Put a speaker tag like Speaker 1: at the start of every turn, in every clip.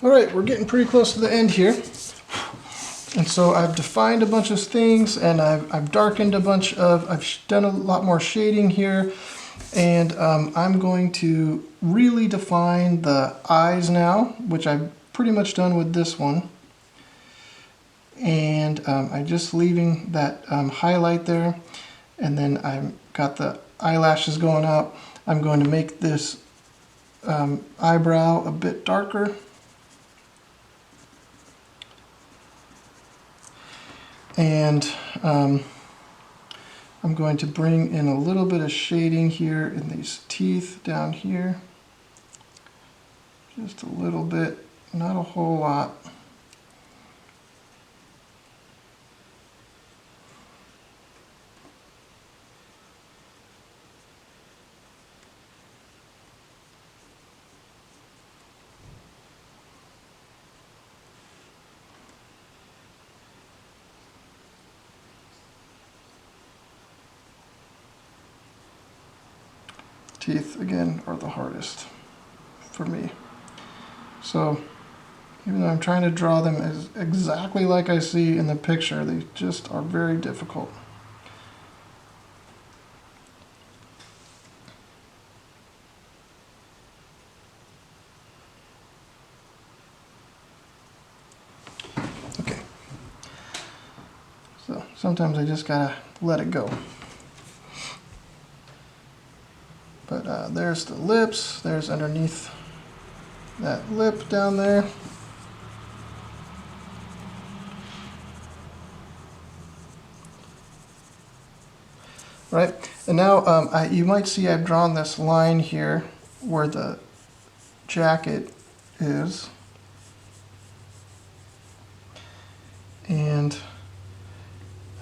Speaker 1: All right, we're getting pretty close to the end here. And so I've defined a bunch of things, and I've darkened a bunch of, I've done a lot more shading here. And I'm going to really define the eyes now, which I've pretty much done with this one. And I'm just leaving that highlight there. And then I've got the eyelashes going up. I'm going to make this eyebrow a bit darker. And I'm going to bring in a little bit of shading here in these teeth down here. Just a little bit, not a whole lot. Teeth, again, are the hardest for me. So even though I'm trying to draw them as exactly like I see in the picture, they just are very difficult. Okay. So sometimes I just gotta let it go. But there's the lips, there's underneath that lip down there. Right, and now you might see I've drawn this line here where the jacket is. And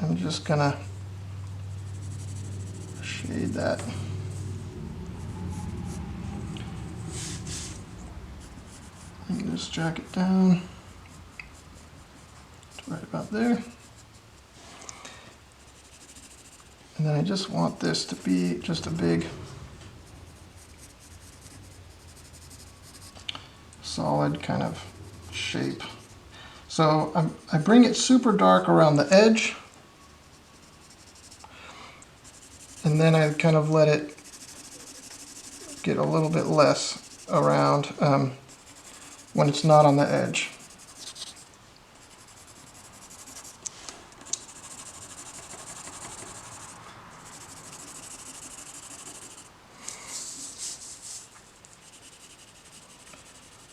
Speaker 1: I'm just gonna shade that. Bring this jacket down to right about there. And then I just want this to be just a big solid kind of shape. So I bring it super dark around the edge, and then I kind of let it get a little bit less around when it's not on the edge.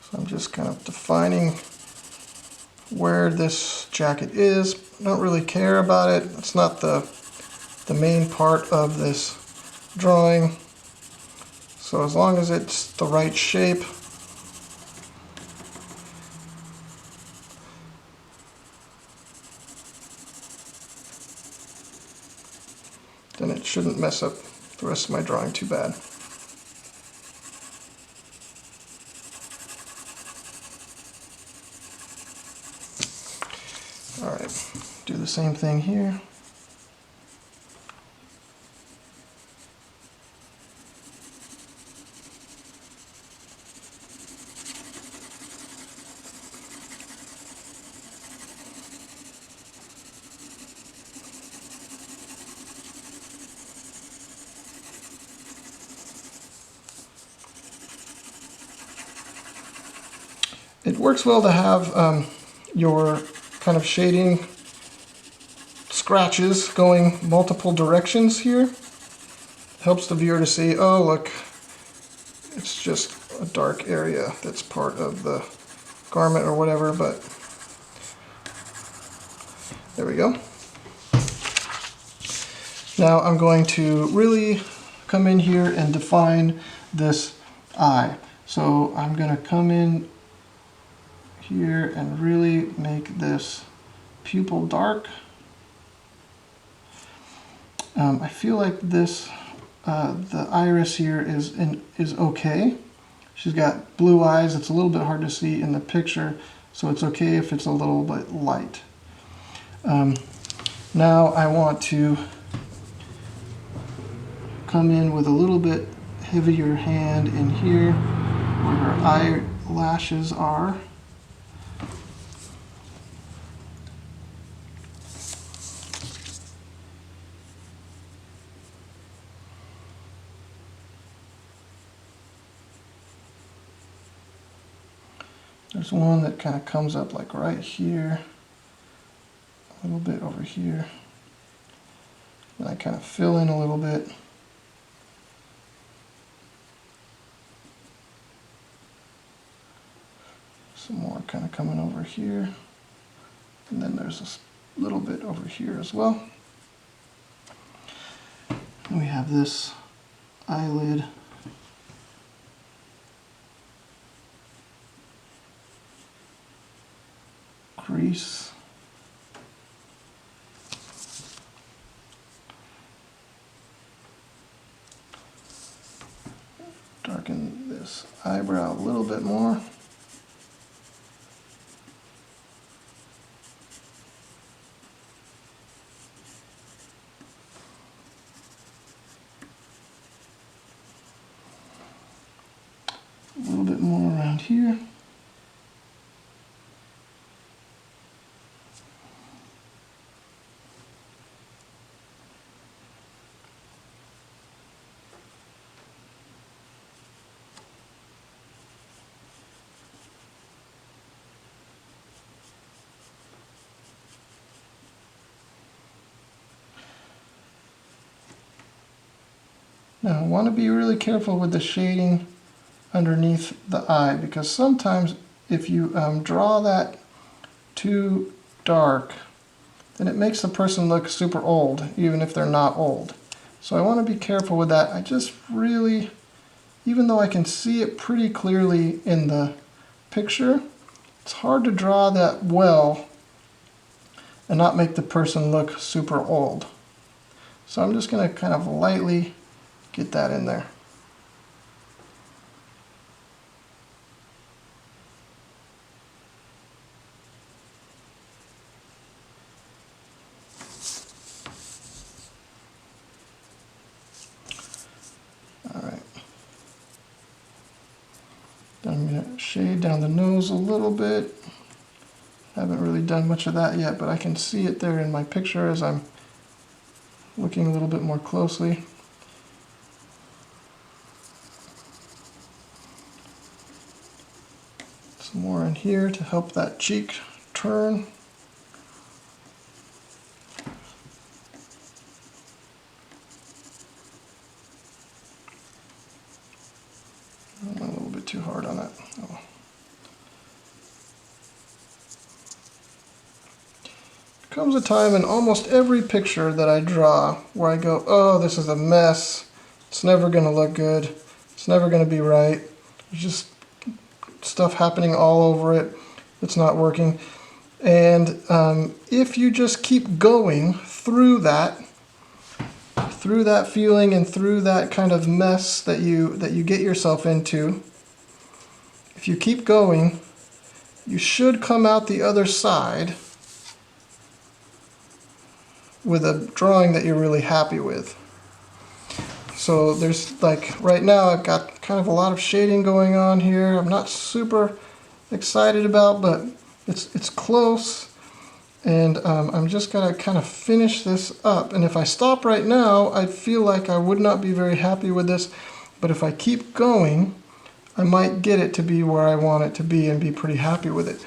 Speaker 1: So I'm just kind of defining where this jacket is. Don't really care about it. It's not the main part of this drawing. So as long as it's the right shape, then it shouldn't mess up the rest of my drawing too bad. All right, do the same thing here. It works well to have your kind of shading scratches going multiple directions here. Helps the viewer to see, oh look, it's just a dark area that's part of the garment or whatever, but there we go. Now I'm going to really come in here and define this eye. So I'm going to come in here and really make this pupil dark. I feel like this, the iris here is okay. She's got blue eyes. It's a little bit hard to see in the picture, so it's okay if it's a little bit light. Now I want to come in with a little bit heavier hand in here where her eyelashes are. There's one that kind of comes up like right here, a little bit over here. And I kind of fill in a little bit. Some more kind of coming over here. And then there's a little bit over here as well. And we have this eyelid. Crease. Darken this eyebrow a little bit more. A little bit more around here. Now I want to be really careful with the shading underneath the eye, because sometimes if you draw that too dark, then it makes the person look super old, even if they're not old. So I want to be careful with that. I just really, even though I can see it pretty clearly in the picture, it's hard to draw that well and not make the person look super old. So I'm just going to kind of lightly get that in there. Alright. Then I'm going to shade down the nose a little bit. Haven't really done much of that yet, but I can see it there in my picture as I'm looking a little bit more closely. Some more in here to help that cheek turn. A little bit too hard on that. Oh. Comes a time in almost every picture that I draw where I go, oh, this is a mess. It's never going to look good. It's never going to be right. There's just stuff happening all over it. It's not working. And if you just keep going through that feeling and through that kind of mess that you get yourself into, if you keep going, you should come out the other side with a drawing that you're really happy with. So there's, like, right now I've got kind of a lot of shading going on here. I'm not super excited about, but it's close. And I'm just gonna kind of finish this up. And if I stop right now, I feel like I would not be very happy with this. But if I keep going, I might get it to be where I want it to be and be pretty happy with it.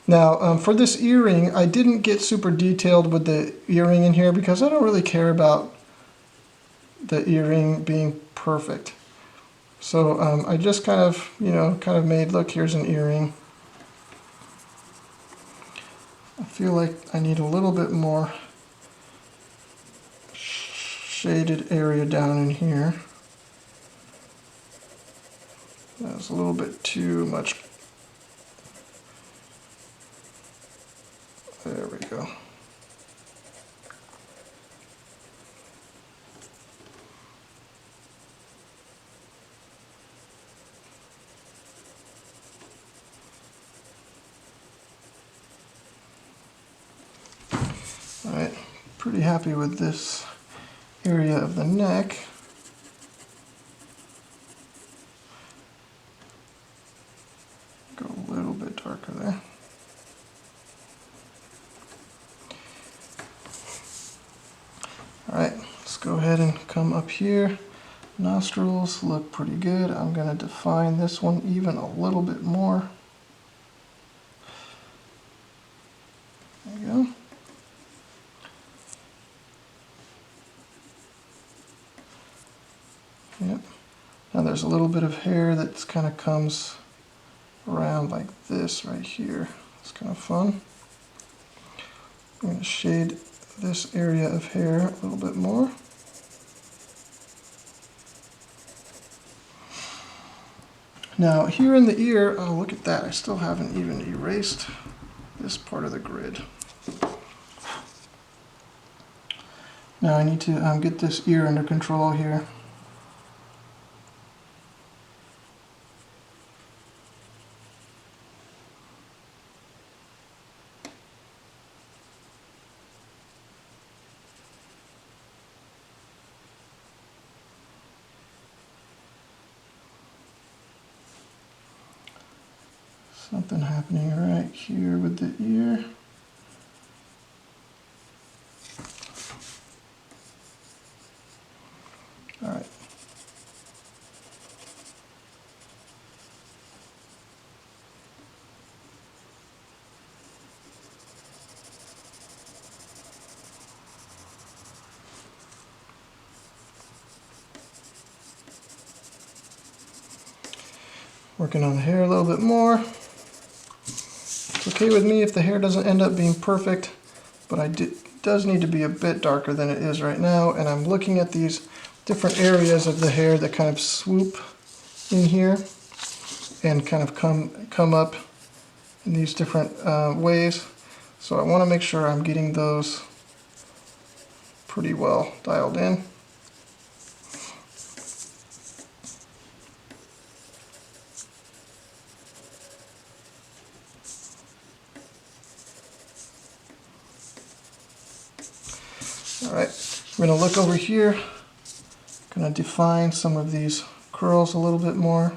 Speaker 1: Now, for this earring, I didn't get super detailed with the earring in here because I don't really care about the earring being perfect. So I just kind of, made, look, here's an earring. I feel like I need a little bit more shaded area down in here. That's a little bit too much. There we go. Alright, pretty happy with this area of the neck. Go a little bit darker there. Alright, let's go ahead and come up here. Nostrils look pretty good. I'm going to define this one even a little bit more. we go. Yep. Now there's a little bit of hair that kind of comes around like this right here. It's kind of fun. I'm going to shade this area of hair a little bit more. Now here in the ear, oh look at that, I still haven't even erased this part of the grid. Now I need to get this ear under control here. Something happening right here with the ear. All right. Working on the hair a little bit more. It's okay with me if the hair doesn't end up being perfect, but it does need to be a bit darker than it is right now. And I'm looking at these different areas of the hair that kind of swoop in here and kind of come up in these different ways. So I want to make sure I'm getting those pretty well dialed in. Alright, I'm going to look over here, going to define some of these curls a little bit more.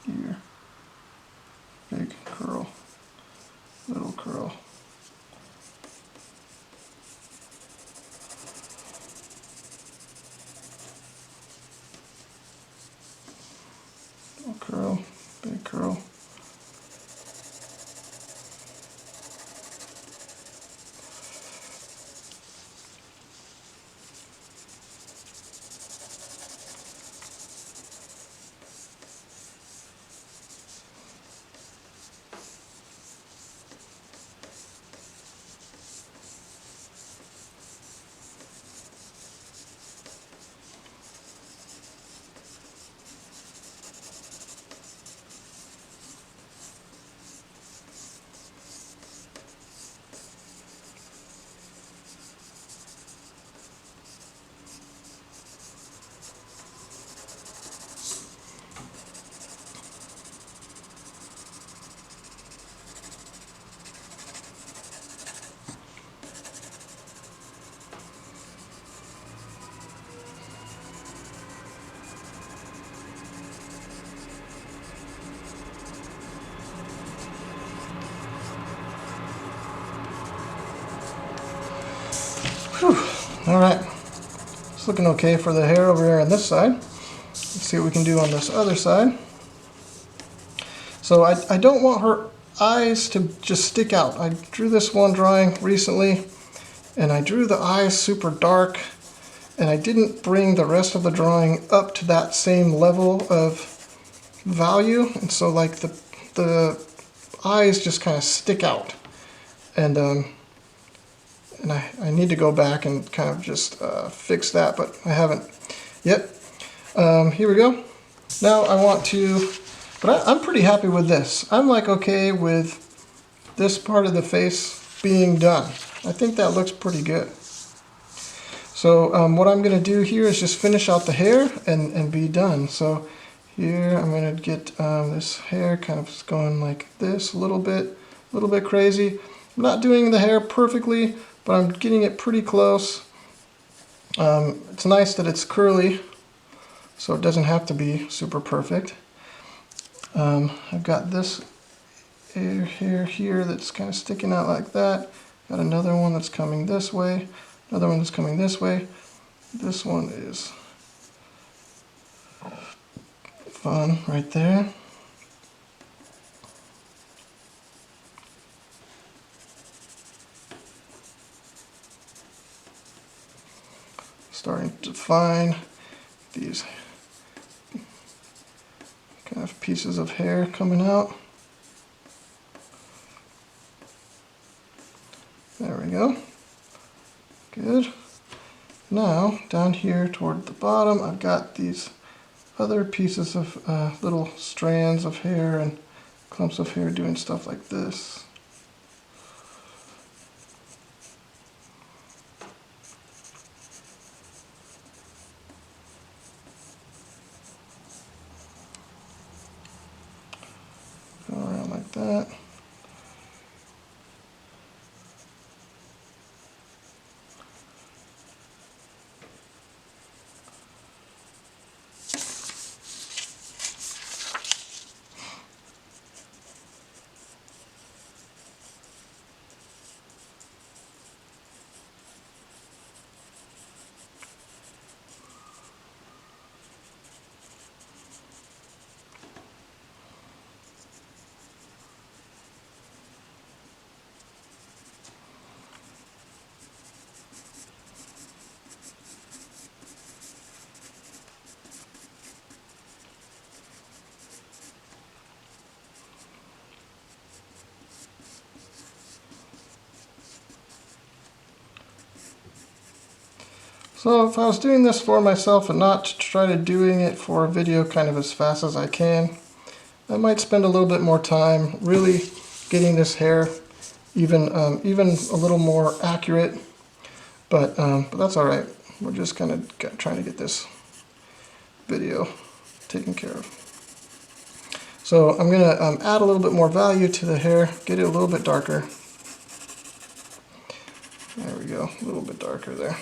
Speaker 1: Here, big curl, little curl. Little curl, big curl. Whew. All right, it's looking okay for the hair over here on this side. Let's see what we can do on this other side. So I don't want her eyes to just stick out. I drew this one drawing recently, and I drew the eyes super dark, and I didn't bring the rest of the drawing up to that same level of value, and so like the eyes just kind of stick out. And I need to go back and kind of just fix that, but I haven't yet. Here we go. Now I want to, but I'm pretty happy with this. I'm like okay with this part of the face being done. I think that looks pretty good. So what I'm going to do here is just finish out the hair and be done. So here I'm going to get this hair kind of going like this a little bit crazy. I'm not doing the hair perfectly, but I'm getting it pretty close. It's nice that it's curly, so it doesn't have to be super perfect. I've got this hair here that's kind of sticking out like that. Got another one that's coming this way, another one that's coming this way. This one is fun right there. Starting to define these kind of pieces of hair coming out. There we go. Good. Now, down here toward the bottom, I've got these other pieces of little strands of hair and clumps of hair doing stuff like this. Go around like that. So if I was doing this for myself and not to try to doing it for a video kind of as fast as I can, I might spend a little bit more time really getting this hair even a little more accurate, but that's all right. We're just kind of trying to get this video taken care of. So I'm going to add a little bit more value to the hair, get it a little bit darker. There we go, a little bit darker there.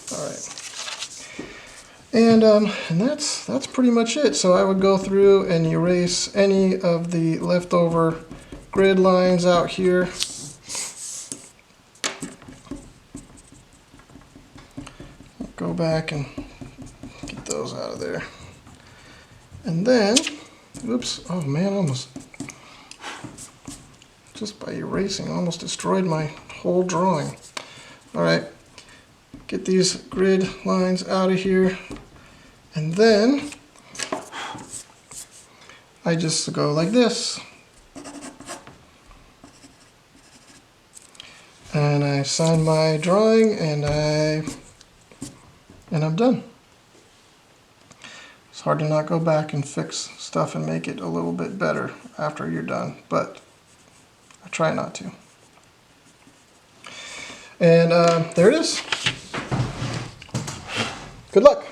Speaker 1: All right, and that's pretty much it. So I would go through and erase any of the leftover grid lines out here. Go back and get those out of there. And then, oops, oh man, almost, just by erasing, almost destroyed my whole drawing. All right. Get these grid lines out of here, and then I just go like this, and I sign my drawing, and I'm done. It's hard to not go back and fix stuff and make it a little bit better after you're done, but I try not to. And there it is. Good luck.